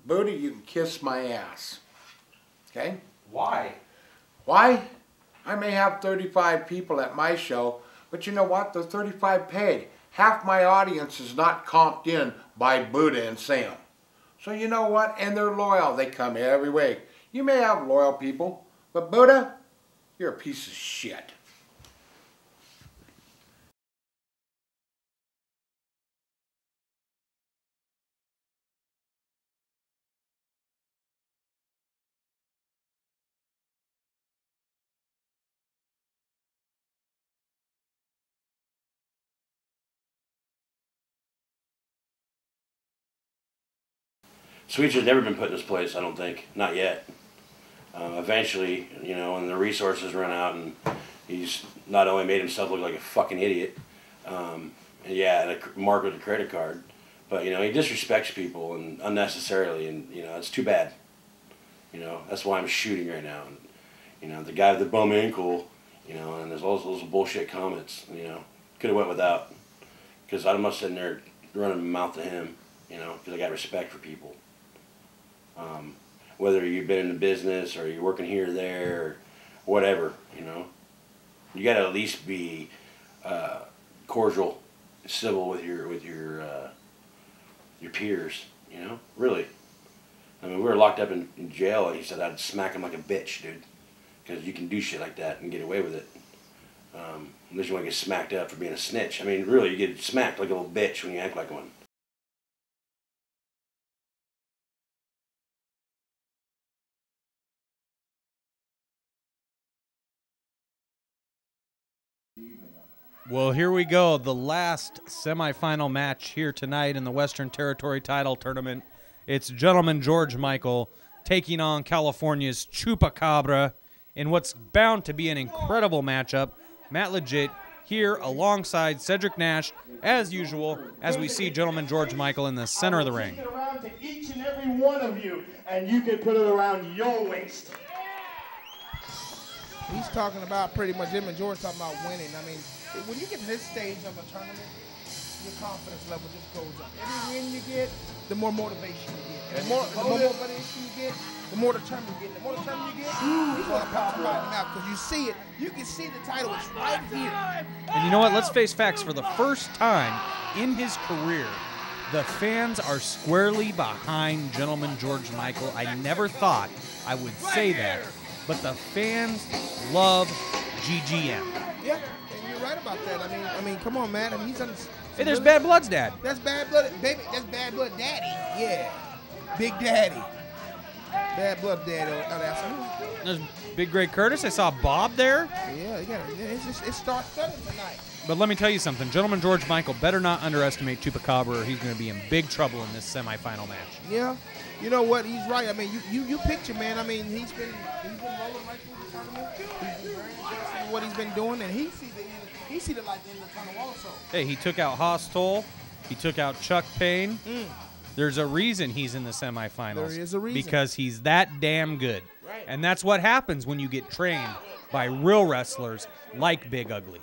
Booty, you can kiss my ass. Okay? Why? Why? I may have 35 people at my show, but you know what? The 35 paid. Half my audience is not comped in by Buddha and Sam. So you know what? And they're loyal. They come every week. You may have loyal people, but Buddha, you're a piece of shit. Sweets has never been put in this place, I don't think. Not yet. Eventually, you know, when the resources run out and he's not only made himself look like a fucking idiot, and yeah, and a mark with a credit card, but, you know, he disrespects people and unnecessarily, and, you know, it's too bad. You know, that's why I'm shooting right now. And, you know, the guy with the bum ankle, you know, and there's all those bullshit comments, you know, could have went without. Because I'm not sitting there running my mouth to him, you know, because I got respect for people. Whether you've been in the business or you're working here or there or whatever, you know, you got to at least be cordial, civil with your peers, you know, really. I mean, we were locked up in jail, and he said I'd smack him like a bitch, dude, because you can do shit like that and get away with it. Unless you want to get smacked up for being a snitch. I mean, really, you get smacked like a little bitch when you act like one. Well, here we go. The last semifinal match here tonight in the Western Territory title tournament. It's Gentleman George Michael taking on California's Chupacabra in what's bound to be an incredible matchup. Matt Legit here alongside Cedric Nash, as usual, as we see Gentleman George Michael in the center of the ring. Take it around to each and every one of you, and you can put it around your waist. He's talking about pretty much him and George talking about winning. I mean, when you get to this stage of a tournament, your confidence level just goes up. Every win you get, the more motivation you get. And the more motivation you get, the more determined you get. The more determined you get, you want to pop somebody in the mouth because you see it. You can see the title. It's right here. And you know what? Let's face facts. For the first time in his career, the fans are squarely behind Gentleman George Michael. I never thought I would say that, but the fans love GGM. Yeah, and you're right about that. I mean, come on, man. I mean, he's on. Hey, there's Bad Blood's dad. That's Bad Blood, baby. That's Bad Blood Daddy. Yeah, Big Daddy. Bad Blood Daddy. There's Big Greg Curtis. I saw Bob there. Yeah, it starts studying tonight. But let me tell you something. Gentleman George Michael better not underestimate Chupacabra, or he's going to be in big trouble in this semifinal match. Yeah. You know what? He's right. I mean, you picture, man. I mean, he's been rolling right through the tournament. He's been very impressed in what he's been doing, and he see the light in the tunnel also. Hey, he took out Hostile. He took out Chuck Payne. There's a reason he's in the semifinals. There is a reason. Because he's that damn good. Right. And that's what happens when you get trained by real wrestlers like Big Ugly.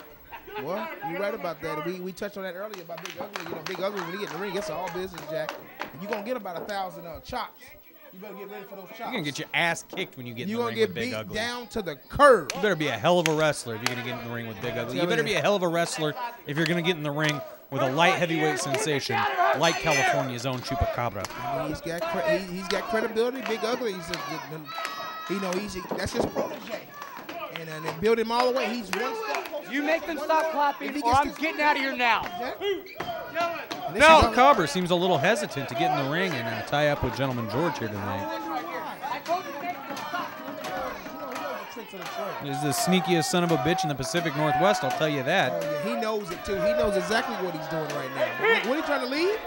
Well, you're right about that. We touched on that earlier about Big Ugly. You know, Big Ugly, when he get in the ring, it's all business, Jack. You're going to get about 1,000 chops. You better get ready for those chops. You're going to get your ass kicked when you get in the ring with Big Ugly. You're going to get beat down to the curb. You better be a hell of a wrestler if you're going to get in the ring with Big Ugly. You better be a hell of a wrestler if you're going to get in the ring with a light heavyweight sensation like California's own Chupacabra. I mean, he's got credibility. Big Ugly, that's his protege. And they build him all the way. He's one step closer. You make them stop clapping, or I'm getting out of here now. No, Chupacabra seems a little hesitant to get in the ring and tie up with Gentleman George here tonight. He's the sneakiest son of a bitch in the Pacific Northwest, I'll tell you that. Oh, yeah, he knows it, too. He knows exactly what he's doing right now. What are you trying to leave?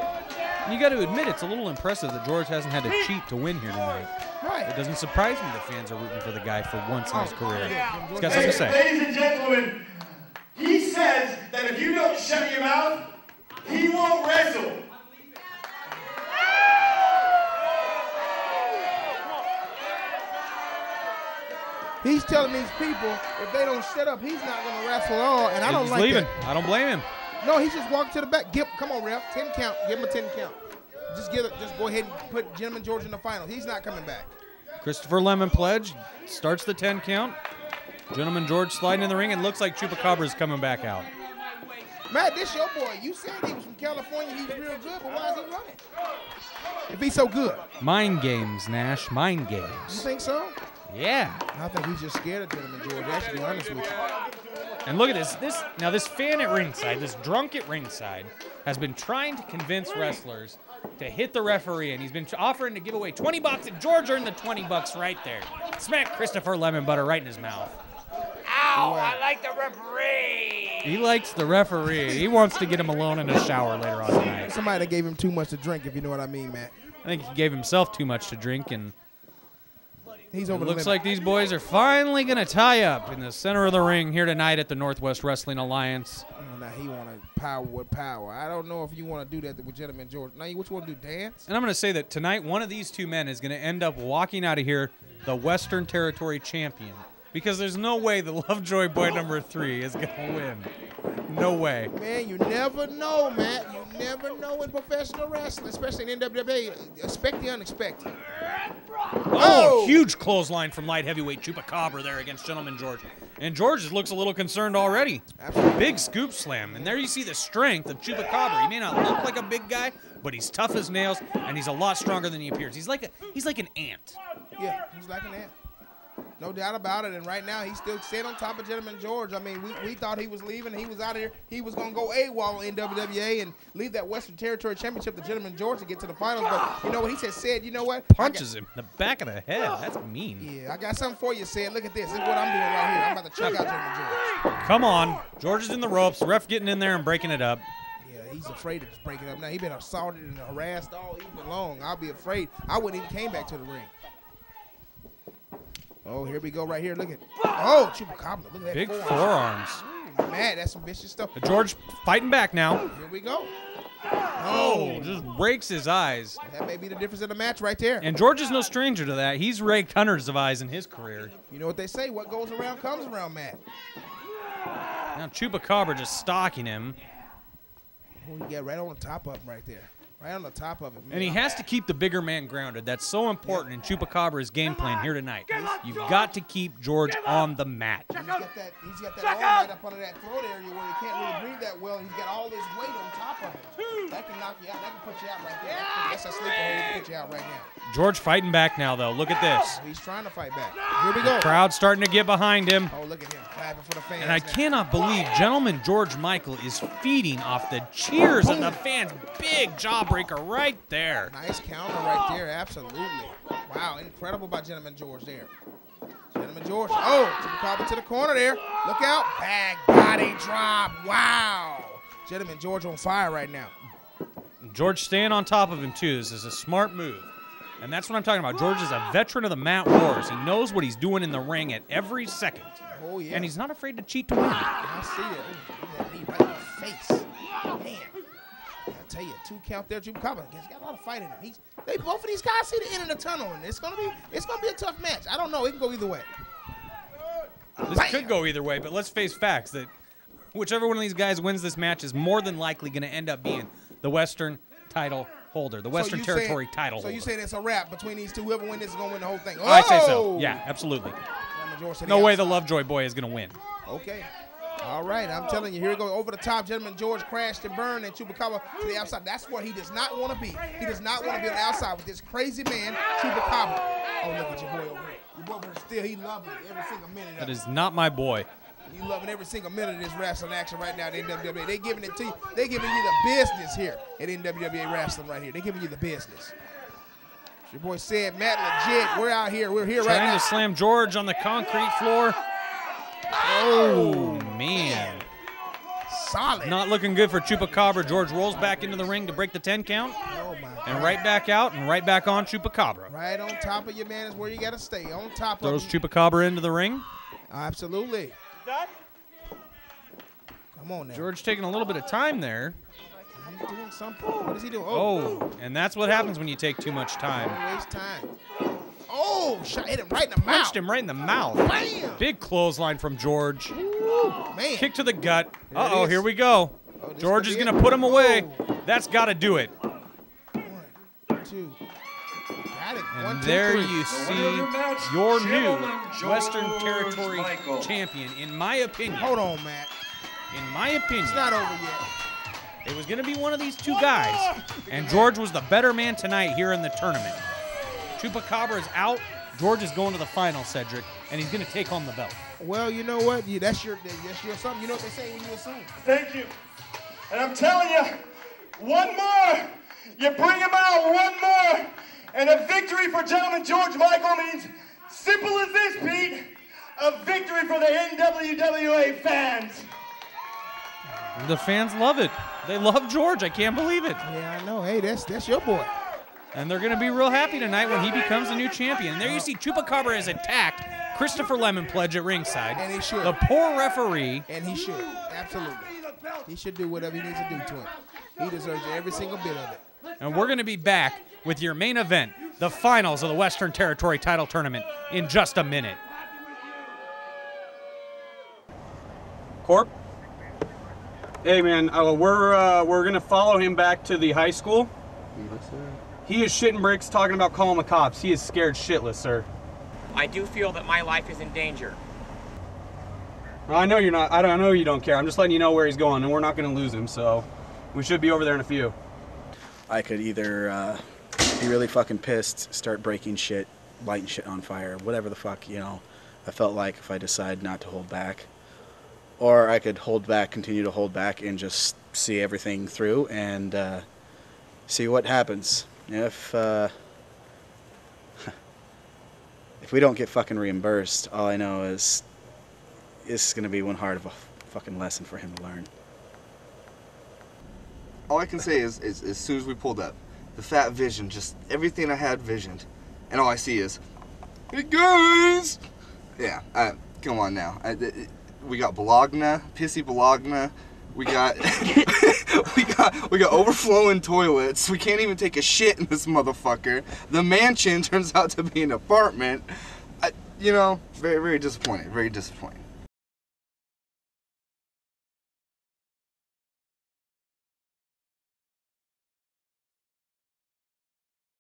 You got to admit, it's a little impressive that George hasn't had to cheat to win here tonight. Right. It doesn't surprise me the fans are rooting for the guy for once in his career. He's got something to say. Ladies and gentlemen, he says that if you don't shut your mouth, he won't wrestle. He's telling these people if they don't shut up, he's not going to wrestle at all, and I don't like leaving. that. I don't blame him. No, he's just walking to the back. Come on, ref. 10 count. Give him a 10 count. Just go ahead and put Gentleman George in the finals. He's not coming back. Christopher Lemon pledge, starts the 10 count. Gentleman George sliding in the ring, and looks like Chupacabra's coming back out. Matt, this your boy. You said he was from California. He's real good, but why is he running? If he's so good. Mind games, Nash, mind You games. think so? Yeah. I think he's just scared of Gentleman George, actually, to be honest with you. And look at this. This fan at ringside, this drunk at ringside, has been trying to convince wrestlers to hit the referee, and he's been offering to give away $20, and George earned the $20 right there. Smack Christopher Lemon Butter right in his mouth. Ow, I like the referee. He likes the referee. He wants to get him alone in a shower later on tonight. Somebody that gave him too much to drink, if you know what I mean, Matt. I think he gave himself too much to drink, and He's it over the looks limit. like these boys are finally going to tie up in the center of the ring here tonight at the Northwest Wrestling Alliance. Now he want to power with power. I don't know if you want to do that with Gentleman George. Now, what you want to do, dance? And I'm going to say that tonight, one of these two men is going to end up walking out of here the Western Territory champion, because there's no way the Lovejoy boy number 3 is going to win. No way. Man, you never know, Matt. You never know in professional wrestling, especially in NWWA. Expect the unexpected. Oh, huge clothesline from light heavyweight Chupacabra there against Gentleman George. And George looks a little concerned already. Absolutely. Big scoop slam. And there you see the strength of Chupacabra. He may not look like a big guy, but he's tough as nails, and he's a lot stronger than he appears. He's like an ant. Yeah, he's like an ant. No doubt about it. And right now, he's still sitting on top of Gentleman George. I mean, we thought he was leaving. He was out of here. He was going to go AWOL in NWWA and leave that Western Territory Championship to Gentleman George to get to the finals. But you know what? He said, you know what? Punches him in the back of the head. That's mean. Yeah, I got something for you, Sid. Look at this. This is what I'm doing right here. I'm about to check out Gentleman George. Come on. George is in the ropes. The ref getting in there and breaking it up. Yeah, he's afraid of just breaking up. Now, he's been assaulted and harassed all evening long. I'll be afraid. I wouldn't even came back to the ring. Oh, here we go right here. Look at, oh, Chupacabra. Look at that. Big forearms. Ooh, man, that's some vicious stuff. George fighting back now. Here we go. Oh, just breaks his eyes. That may be the difference in the match right there. And George is no stranger to that. He's raked hundreds of eyes in his career. You know what they say, what goes around comes around, Matt. Now Chupacabra just stalking him. Oh, he got right on the top of him right there. Right on the top of it. Man. And he has to keep the bigger man grounded. That's so important in Chupacabra's game plan here tonight. You've got to keep George on the mat. He's got that arm right up under that throat area where he can't really breathe that well. He's got all this weight on top of him. That can knock you out. That can put you out right there. That's a sleeper hold to put you out right now. George fighting back now, though. Look at this. He's trying to fight back. Here we go. Crowd starting to get behind him. Oh, look at him clapping for the fans. And I cannot believe Gentleman George Michael is feeding off the cheers of the fans. Big jawbreaker right there. Nice counter right there, absolutely. Wow, incredible by Gentleman George there. Gentleman George, oh, Chupacabra to the corner there. Look out, bag body drop, wow. Gentleman George on fire right now. George staying on top of him, too. This is a smart move. And that's what I'm talking about. George is a veteran of the mat wars. He knows what he's doing in the ring at every second. Oh, yeah. And he's not afraid to cheat to win. I see it. Ooh, that knee right in the face. Man. I tell you, 2 count there, Chupacabra. He's got a lot of fight in him. Both of these guys see the end of the tunnel, and it's gonna be a tough match. I don't know. It can go either way. This could go either way, but let's face facts that whichever one of these guys wins this match is more than likely going to end up being the Western title holder, the Western Territory title holder. So you saying it's a wrap between these two? Whoever wins this is gonna win the whole thing. Oh! I say so. Yeah, absolutely. No way the outside. Lovejoy boy is going to win. Okay. All right, I'm telling you, here we go. Over the top, Gentleman George crashed and burned, and Chupacabra to the outside. That's where he does not want to be. He does not want to be on the outside with this crazy man, Chupacabra. Oh, look at your boy over here. Your boy over here still, he loving every single minute of That it. is not my boy. You loving every single minute of this wrestling action right now at NWWA. They giving it to you. They giving you the business here at NWWA Wrestling right here. They giving you the business. Your boy said, Matt, legit. We're out here. We're here right now. Trying to slam George on the concrete floor. Oh, man. Solid. Not looking good for Chupacabra. George rolls back into the ring to break the 10 count. Oh, my God. And right back out and right back on Chupacabra. Right on top of your man is where you got to stay. On top Throws of him. Chupacabra into the ring. Absolutely. Come on now. George taking a little bit of time there. He's doing something. What is he doing? Oh, and that's what happens when you take too much time. Don't waste time. Oh, shot hit him right in the mouth. Punched him right in the mouth. Bam. Big clothesline from George. Ooh, man. Kick to the gut. There it Uh-oh, is. here we go. Oh, this George could is be going it. to put him away. Oh. That's got to do it. 2. Got it. And 1, 2, there 3. you see your new Western Territory champion. In my opinion. Hold on, Matt. In my opinion. It's not over yet. It was going to be one of these two guys. And George was the better man tonight here in the tournament. Chupacabra is out. George is going to the final, Cedric, and he's going to take home the belt. Well, you know what? That's your something. You know what they say when you assume. Thank you. And I'm telling you, one more. You bring him out one more. And a victory for Gentleman George Michael means, simple as this, Pete, a victory for the NWWA fans. The fans love it. They love George. I can't believe it. Yeah, I know. Hey, that's your boy. And they're going to be real happy tonight when he becomes the new champion. And there you see Chupacabra has attacked Christopher Lemon Pledge at ringside. And he should. The poor referee. And he should. Absolutely. He should do whatever he needs to do to him. He deserves every single bit of it. And we're going to be back with your main event, the finals of the Western Territory title tournament, in just a minute. Corp? Hey, man, we're going to follow him back to the high school. Yes, sir. He is shitting bricks talking about calling the cops. He is scared shitless, sir. I do feel that my life is in danger. I know you're not. I know you don't care. I'm just letting you know where he's going, and we're not going to lose him, so we should be over there in a few. I could either be really fucking pissed, start breaking shit, lighting shit on fire, whatever the fuck, you know, I felt like if I decide not to hold back. Or I could hold back, continue to hold back, and just see everything through and see what happens. If we don't get fucking reimbursed, all I know is it's going to be one hard of a fucking lesson for him to learn. All I can say is as soon as we pulled up, the fat vision, just everything I had visioned, and all I see is, hey guys! Yeah, come on now. We got Bologna, pissy Bologna. We got we got overflowing toilets. We can't even take a shit in this motherfucker. The mansion turns out to be an apartment. You know, very, very disappointing. Very disappointing.